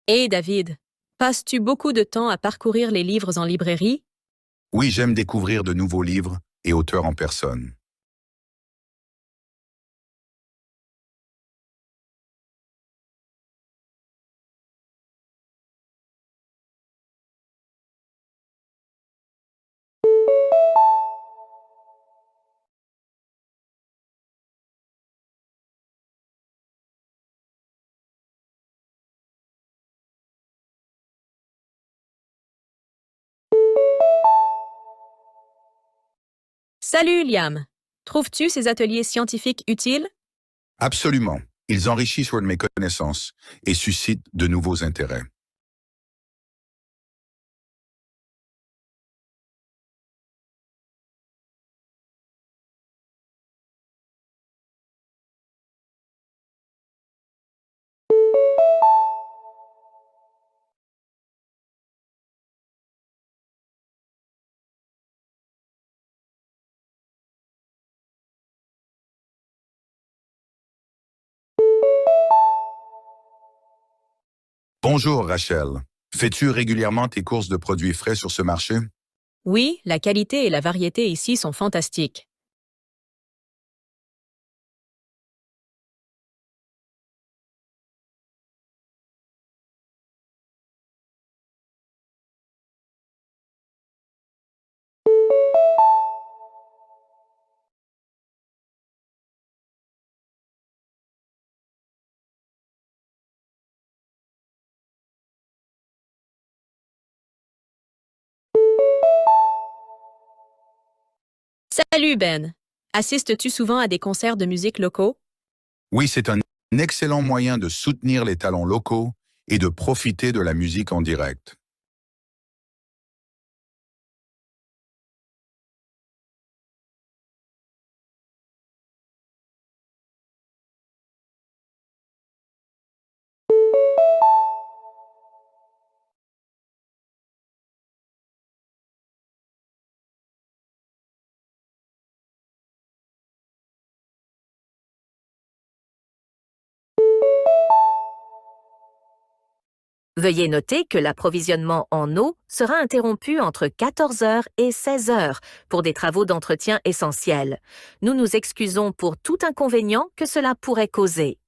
Hé David, passes-tu beaucoup de temps à parcourir les livres en librairie? Oui, j'aime découvrir de nouveaux livres et auteurs en personne. Salut Liam! Trouves-tu ces ateliers scientifiques utiles? Absolument. Ils enrichissent mes connaissances et suscitent de nouveaux intérêts. Bonjour Rachel. Fais-tu régulièrement tes courses de produits frais sur ce marché? Oui, la qualité et la variété ici sont fantastiques. Salut Ben! Assistes-tu souvent à des concerts de musique locaux? Oui, c'est un excellent moyen de soutenir les talents locaux et de profiter de la musique en direct. Veuillez noter que l'approvisionnement en eau sera interrompu entre 14 heures et 16 heures pour des travaux d'entretien essentiels. Nous nous excusons pour tout inconvénient que cela pourrait causer.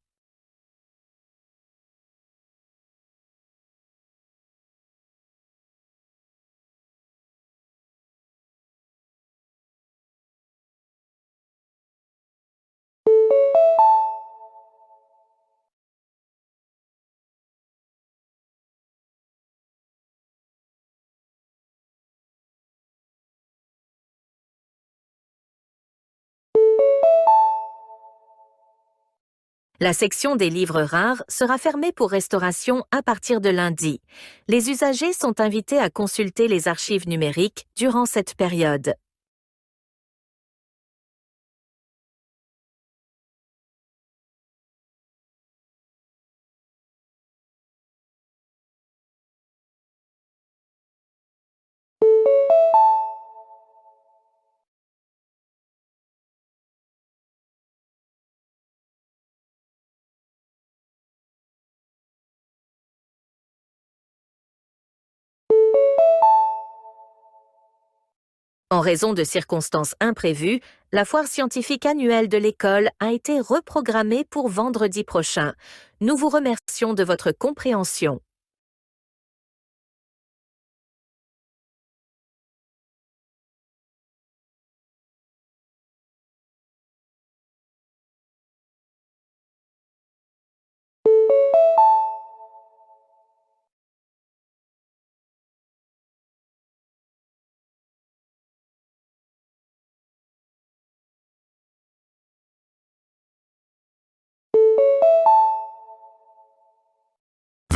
La section des livres rares sera fermée pour restauration à partir de lundi. Les usagers sont invités à consulter les archives numériques durant cette période. En raison de circonstances imprévues, la foire scientifique annuelle de l'école a été reprogrammée pour vendredi prochain. Nous vous remercions de votre compréhension.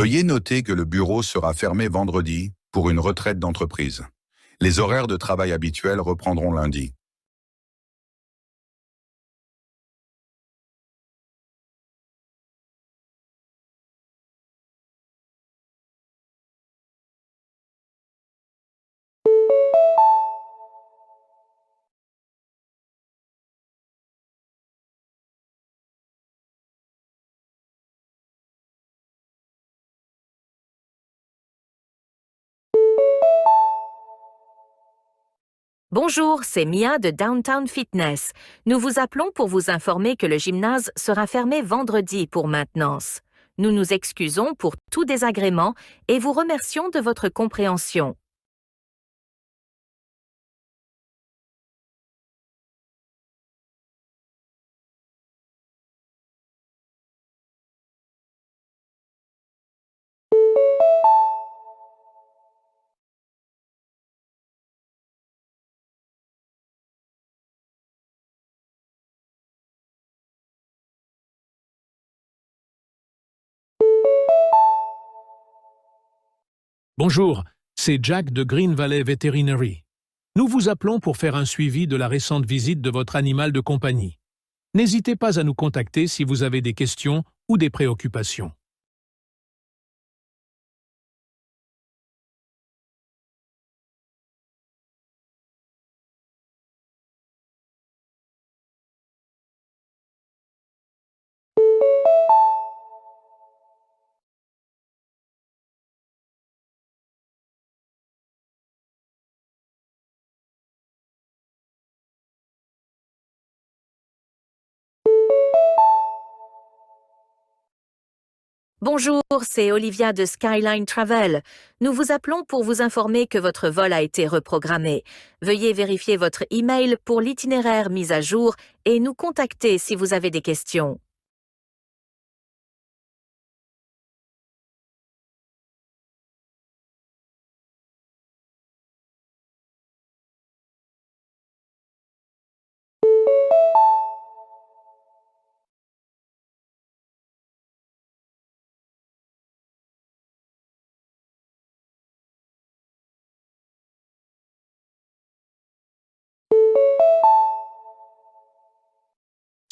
Veuillez noter que le bureau sera fermé vendredi pour une retraite d'entreprise. Les horaires de travail habituels reprendront lundi. Bonjour, c'est Mia de Downtown Fitness. Nous vous appelons pour vous informer que le gymnase sera fermé vendredi pour maintenance. Nous nous excusons pour tout désagrément et vous remercions de votre compréhension. Bonjour, c'est Jack de Green Valley Veterinary. Nous vous appelons pour faire un suivi de la récente visite de votre animal de compagnie. N'hésitez pas à nous contacter si vous avez des questions ou des préoccupations. Bonjour, c'est Olivia de Skyline Travel. Nous vous appelons pour vous informer que votre vol a été reprogrammé. Veuillez vérifier votre email pour l'itinéraire mis à jour et nous contacter si vous avez des questions.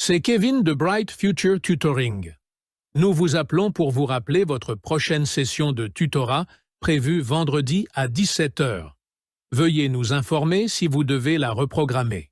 C'est Kevin de Bright Future Tutoring. Nous vous appelons pour vous rappeler votre prochaine session de tutorat prévue vendredi à 17 h. Veuillez nous informer si vous devez la reprogrammer.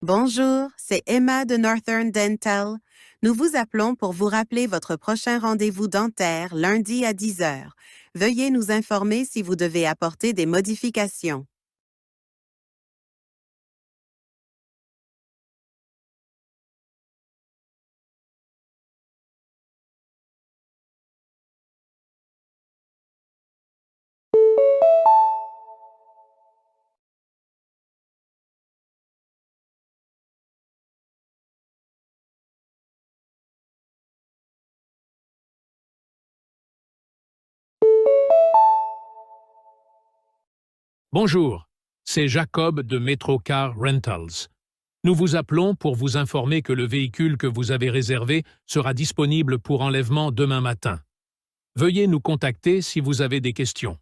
Bonjour, c'est Emma de Northern Dental. Nous vous appelons pour vous rappeler votre prochain rendez-vous dentaire lundi à 10 h. Veuillez nous informer si vous devez apporter des modifications. Bonjour, c'est Jacob de Metro Car Rentals. Nous vous appelons pour vous informer que le véhicule que vous avez réservé sera disponible pour enlèvement demain matin. Veuillez nous contacter si vous avez des questions.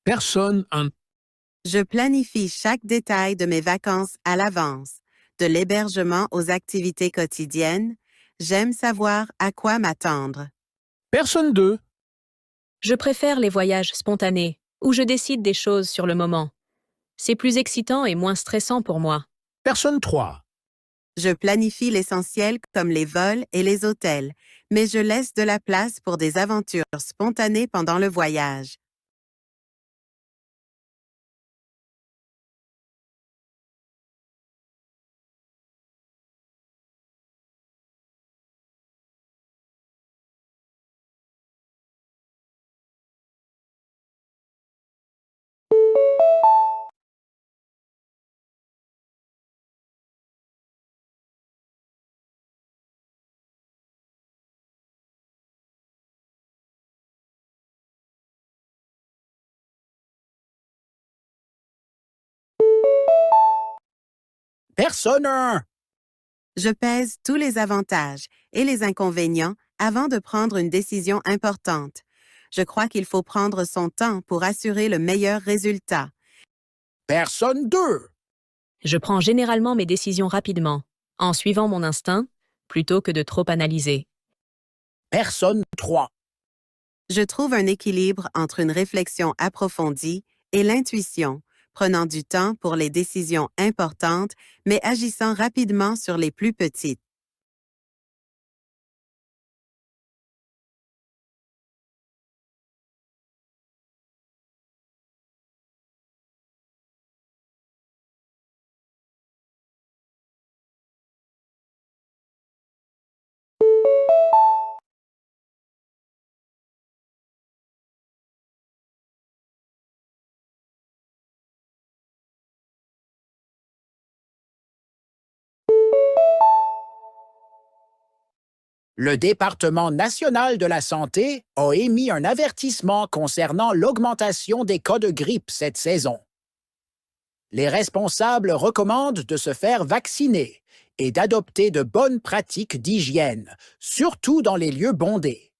Personne en... Je planifie chaque détail de mes vacances à l'avance, de l'hébergement aux activités quotidiennes. J'aime savoir à quoi m'attendre. Personne 2. Je préfère les voyages spontanés, où je décide des choses sur le moment. C'est plus excitant et moins stressant pour moi. Personne 3. Je planifie l'essentiel comme les vols et les hôtels, mais je laisse de la place pour des aventures spontanées pendant le voyage. Personne 1. Je pèse tous les avantages et les inconvénients avant de prendre une décision importante. Je crois qu'il faut prendre son temps pour assurer le meilleur résultat. Personne 2. Je prends généralement mes décisions rapidement, en suivant mon instinct, plutôt que de trop analyser. Personne 3. Je trouve un équilibre entre une réflexion approfondie et l'intuition, prenant du temps pour les décisions importantes, mais agissant rapidement sur les plus petites. Le département national de la santé a émis un avertissement concernant l'augmentation des cas de grippe cette saison. Les responsables recommandent de se faire vacciner et d'adopter de bonnes pratiques d'hygiène, surtout dans les lieux bondés.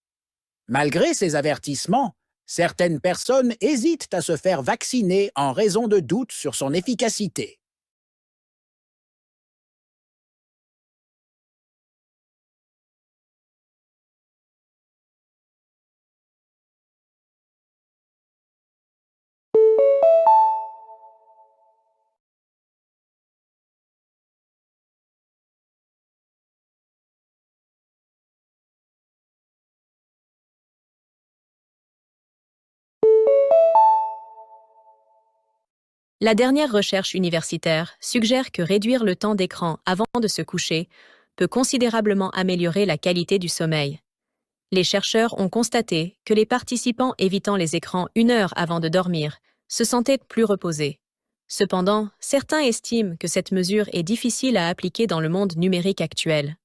Malgré ces avertissements, certaines personnes hésitent à se faire vacciner en raison de doutes sur son efficacité. La dernière recherche universitaire suggère que réduire le temps d'écran avant de se coucher peut considérablement améliorer la qualité du sommeil. Les chercheurs ont constaté que les participants évitant les écrans 1 heure avant de dormir se sentaient plus reposés. Cependant, certains estiment que cette mesure est difficile à appliquer dans le monde numérique actuel.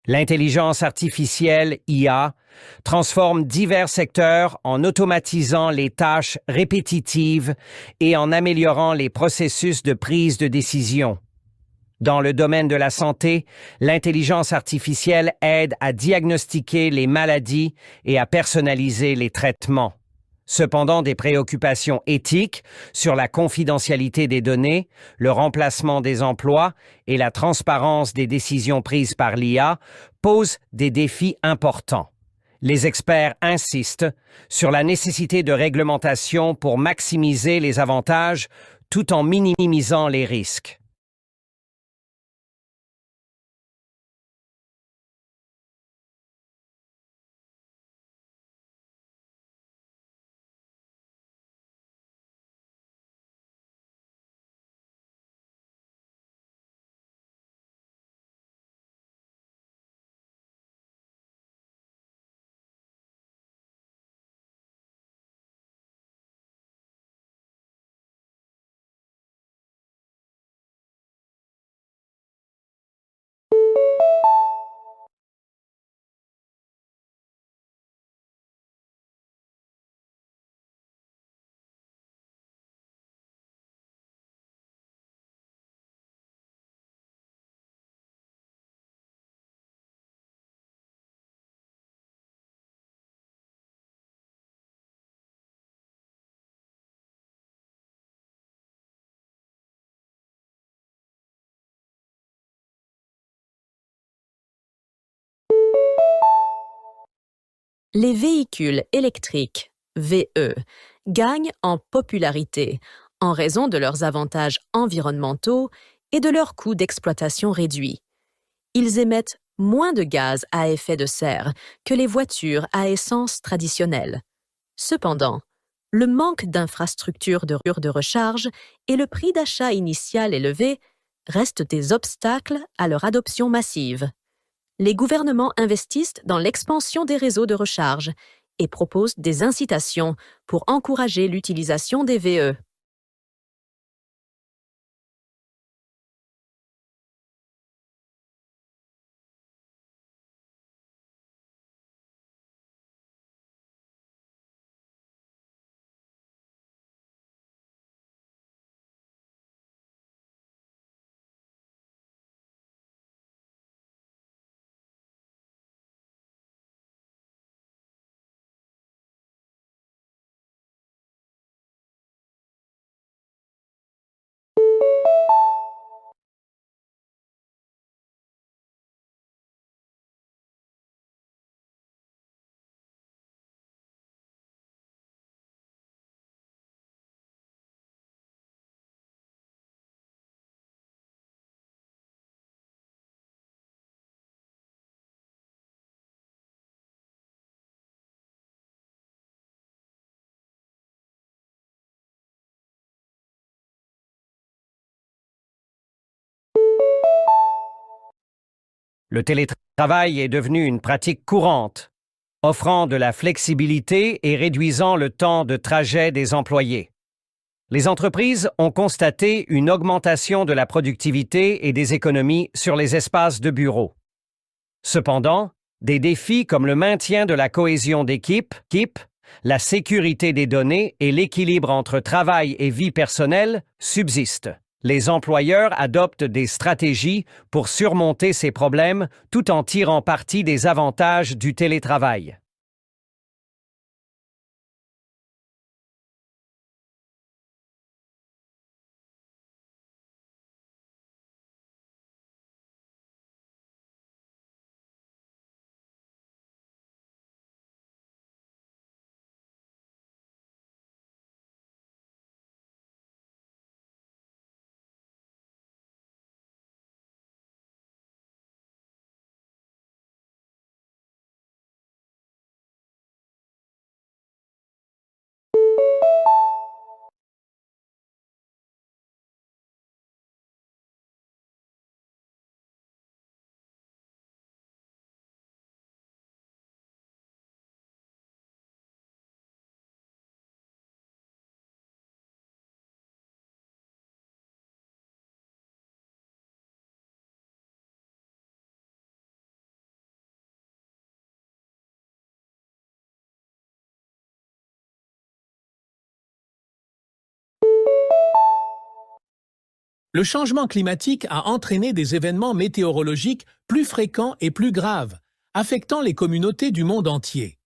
L'intelligence artificielle, IA, transforme divers secteurs en automatisant les tâches répétitives et en améliorant les processus de prise de décision. Dans le domaine de la santé, l'intelligence artificielle aide à diagnostiquer les maladies et à personnaliser les traitements. Cependant, des préoccupations éthiques sur la confidentialité des données, le remplacement des emplois et la transparence des décisions prises par l'IA posent des défis importants. Les experts insistent sur la nécessité de réglementation pour maximiser les avantages tout en minimisant les risques. Les véhicules électriques, VE, gagnent en popularité en raison de leurs avantages environnementaux et de leur coût d'exploitation réduit. Ils émettent moins de gaz à effet de serre que les voitures à essence traditionnelles. Cependant, le manque d'infrastructures de recharge et le prix d'achat initial élevé restent des obstacles à leur adoption massive. Les gouvernements investissent dans l'expansion des réseaux de recharge et proposent des incitations pour encourager l'utilisation des VE. Le télétravail est devenu une pratique courante, offrant de la flexibilité et réduisant le temps de trajet des employés. Les entreprises ont constaté une augmentation de la productivité et des économies sur les espaces de bureau. Cependant, des défis comme le maintien de la cohésion d'équipe, la sécurité des données et l'équilibre entre travail et vie personnelle subsistent. Les employeurs adoptent des stratégies pour surmonter ces problèmes tout en tirant parti des avantages du télétravail. Le changement climatique a entraîné des événements météorologiques plus fréquents et plus graves, affectant les communautés du monde entier.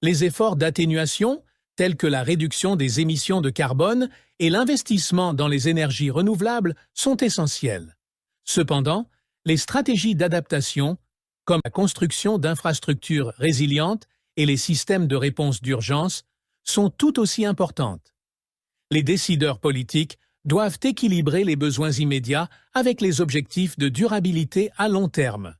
Les efforts d'atténuation, tels que la réduction des émissions de carbone et l'investissement dans les énergies renouvelables, sont essentiels. Cependant, les stratégies d'adaptation, comme la construction d'infrastructures résilientes et les systèmes de réponse d'urgence, sont tout aussi importantes. Les décideurs politiques doivent équilibrer les besoins immédiats avec les objectifs de durabilité à long terme.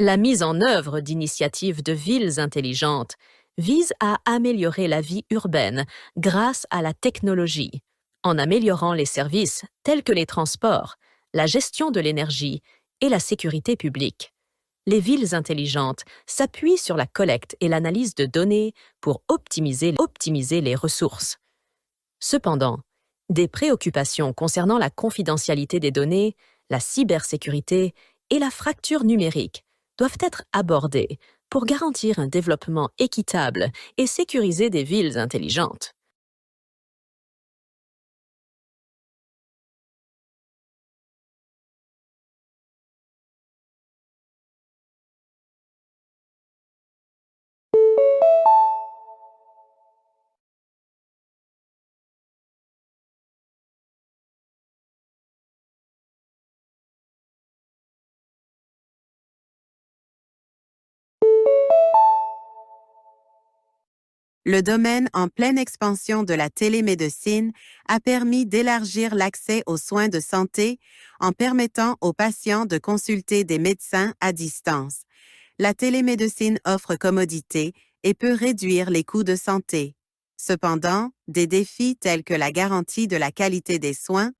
La mise en œuvre d'initiatives de villes intelligentes vise à améliorer la vie urbaine grâce à la technologie, en améliorant les services tels que les transports, la gestion de l'énergie et la sécurité publique. Les villes intelligentes s'appuient sur la collecte et l'analyse de données pour optimiser les ressources. Cependant, des préoccupations concernant la confidentialité des données, la cybersécurité et la fracture numérique doivent être abordées pour garantir un développement équitable et sécurisé des villes intelligentes. Le domaine en pleine expansion de la télémédecine a permis d'élargir l'accès aux soins de santé en permettant aux patients de consulter des médecins à distance. La télémédecine offre commodité et peut réduire les coûts de santé. Cependant, des défis tels que la garantie de la qualité des soins,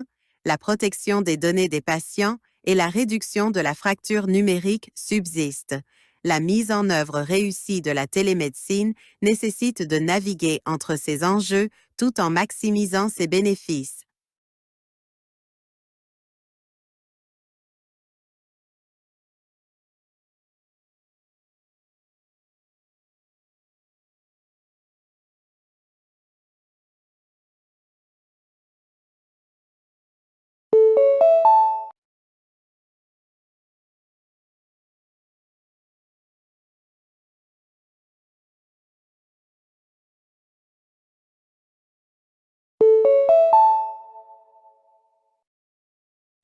la protection des données des patients et la réduction de la fracture numérique subsistent. La mise en œuvre réussie de la télémédecine nécessite de naviguer entre ces enjeux tout en maximisant ses bénéfices.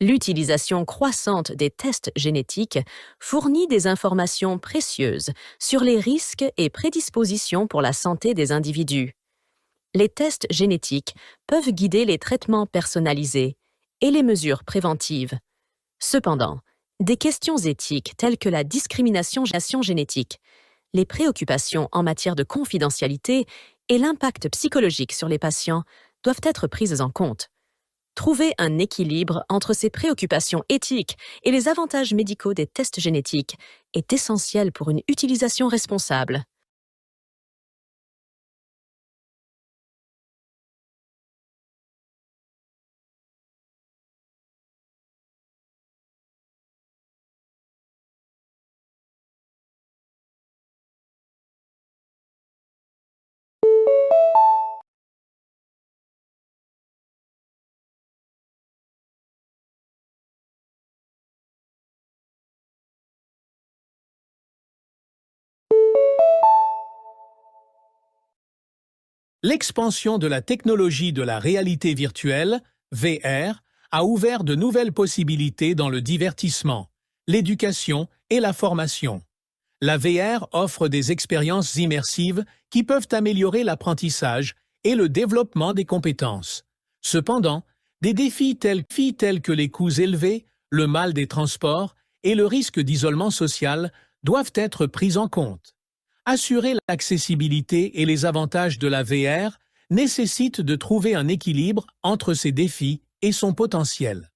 L'utilisation croissante des tests génétiques fournit des informations précieuses sur les risques et prédispositions pour la santé des individus. Les tests génétiques peuvent guider les traitements personnalisés et les mesures préventives. Cependant, des questions éthiques telles que la discrimination génétique, les préoccupations en matière de confidentialité et l'impact psychologique sur les patients doivent être prises en compte. Trouver un équilibre entre ces préoccupations éthiques et les avantages médicaux des tests génétiques est essentiel pour une utilisation responsable. L'expansion de la technologie de la réalité virtuelle, VR, a ouvert de nouvelles possibilités dans le divertissement, l'éducation et la formation. La VR offre des expériences immersives qui peuvent améliorer l'apprentissage et le développement des compétences. Cependant, des défis tels que les coûts élevés, le mal des transports et le risque d'isolement social doivent être pris en compte. Assurer l'accessibilité et les avantages de la VR nécessite de trouver un équilibre entre ces défis et son potentiel.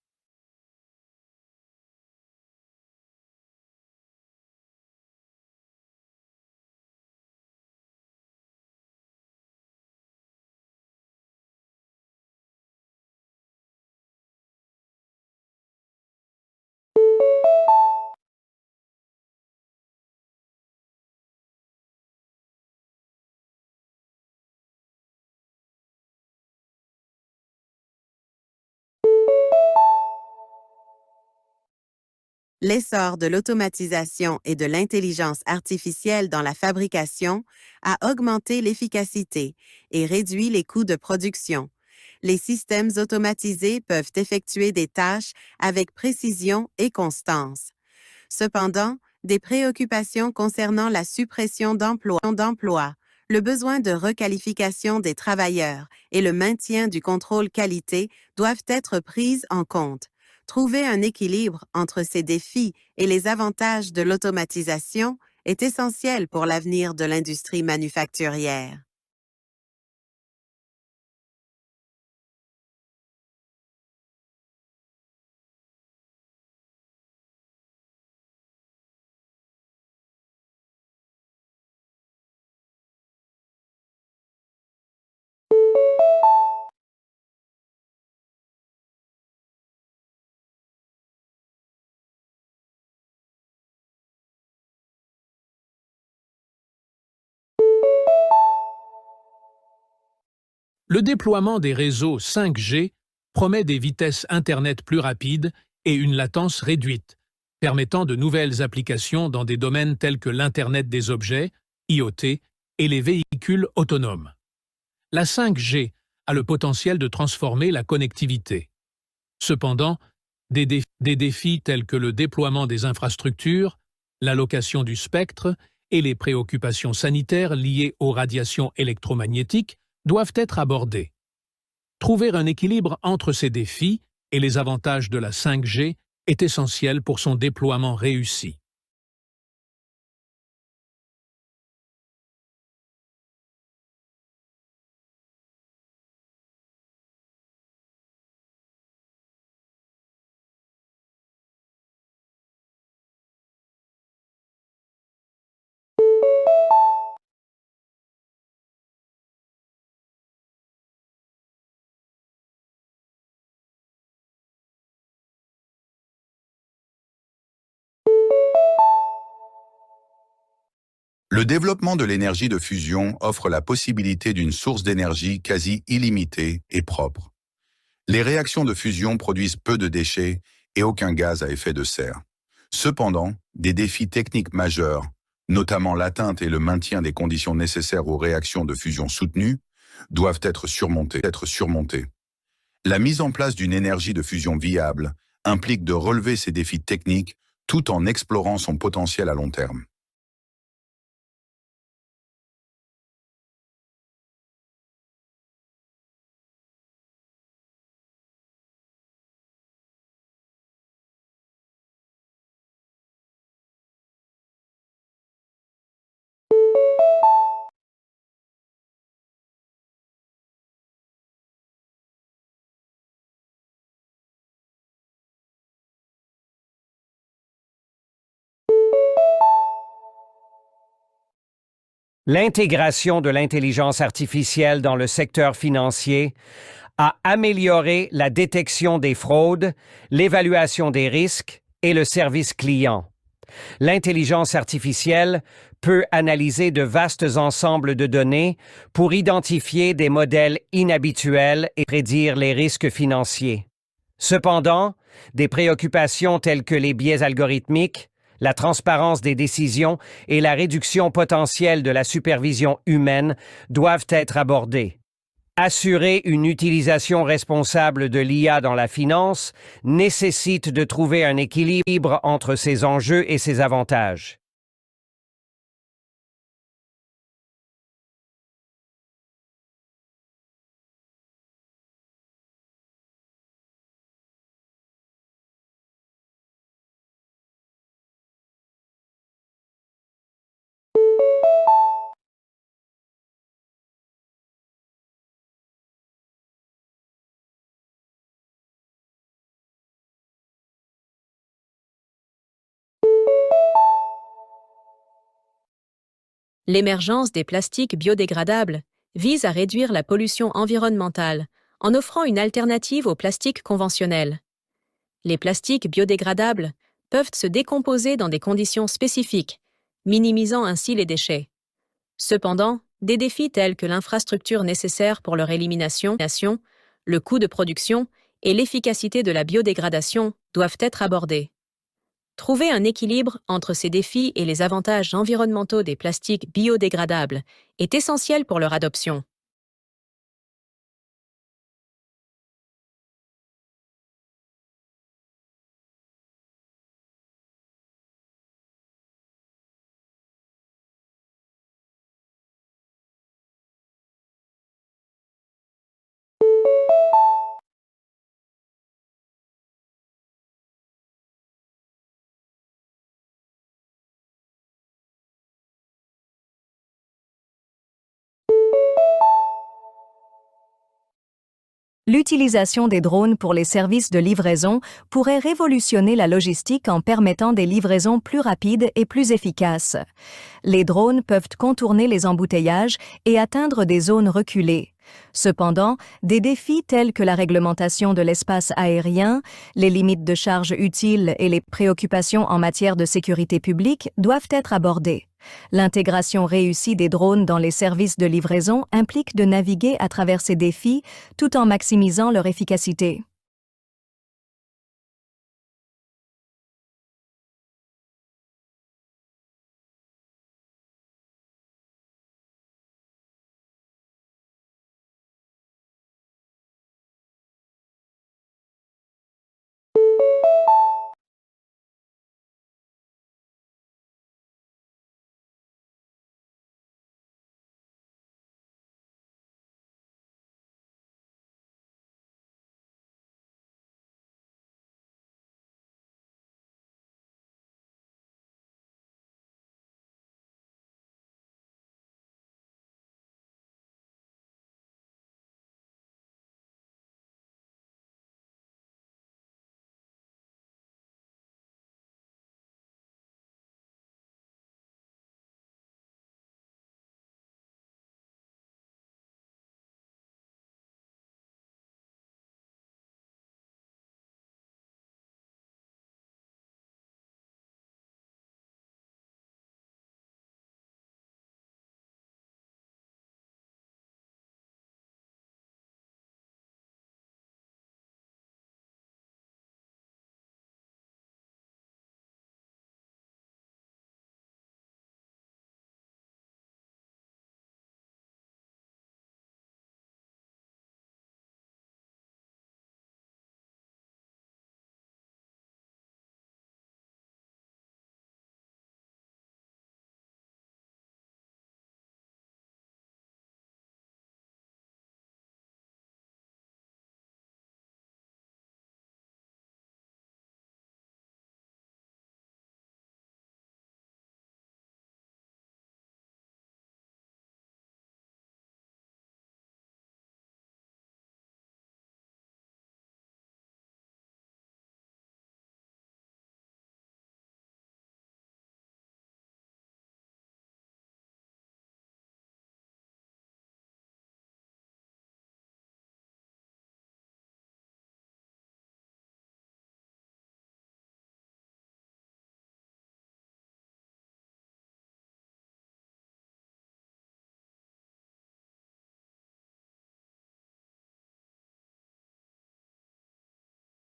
L'essor de l'automatisation et de l'intelligence artificielle dans la fabrication a augmenté l'efficacité et réduit les coûts de production. Les systèmes automatisés peuvent effectuer des tâches avec précision et constance. Cependant, des préoccupations concernant la suppression d'emplois, le besoin de requalification des travailleurs et le maintien du contrôle qualité doivent être prises en compte. Trouver un équilibre entre ces défis et les avantages de l'automatisation est essentiel pour l'avenir de l'industrie manufacturière. Le déploiement des réseaux 5G promet des vitesses Internet plus rapides et une latence réduite, permettant de nouvelles applications dans des domaines tels que l'Internet des objets, IoT, et les véhicules autonomes. La 5G a le potentiel de transformer la connectivité. Cependant, des défis tels que le déploiement des infrastructures, l'allocation du spectre et les préoccupations sanitaires liées aux radiations électromagnétiques doivent être abordés. Trouver un équilibre entre ces défis et les avantages de la 5G est essentiel pour son déploiement réussi. Le développement de l'énergie de fusion offre la possibilité d'une source d'énergie quasi illimitée et propre. Les réactions de fusion produisent peu de déchets et aucun gaz à effet de serre. Cependant, des défis techniques majeurs, notamment l'atteinte et le maintien des conditions nécessaires aux réactions de fusion soutenues, doivent être surmontés. La mise en place d'une énergie de fusion viable implique de relever ces défis techniques tout en explorant son potentiel à long terme. L'intégration de l'intelligence artificielle dans le secteur financier a amélioré la détection des fraudes, l'évaluation des risques et le service client. L'intelligence artificielle peut analyser de vastes ensembles de données pour identifier des modèles inhabituels et prédire les risques financiers. Cependant, des préoccupations telles que les biais algorithmiques, la transparence des décisions et la réduction potentielle de la supervision humaine doivent être abordées. Assurer une utilisation responsable de l'IA dans la finance nécessite de trouver un équilibre entre ses enjeux et ses avantages. L'émergence des plastiques biodégradables vise à réduire la pollution environnementale en offrant une alternative aux plastiques conventionnels. Les plastiques biodégradables peuvent se décomposer dans des conditions spécifiques, minimisant ainsi les déchets. Cependant, des défis tels que l'infrastructure nécessaire pour leur élimination, le coût de production et l'efficacité de la biodégradation doivent être abordés. Trouver un équilibre entre ces défis et les avantages environnementaux des plastiques biodégradables est essentiel pour leur adoption. L'utilisation des drones pour les services de livraison pourrait révolutionner la logistique en permettant des livraisons plus rapides et plus efficaces. Les drones peuvent contourner les embouteillages et atteindre des zones reculées, Cependant, des défis tels que la réglementation de l'espace aérien, les limites de charge utiles et les préoccupations en matière de sécurité publique doivent être abordés. L'intégration réussie des drones dans les services de livraison implique de naviguer à travers ces défis tout en maximisant leur efficacité.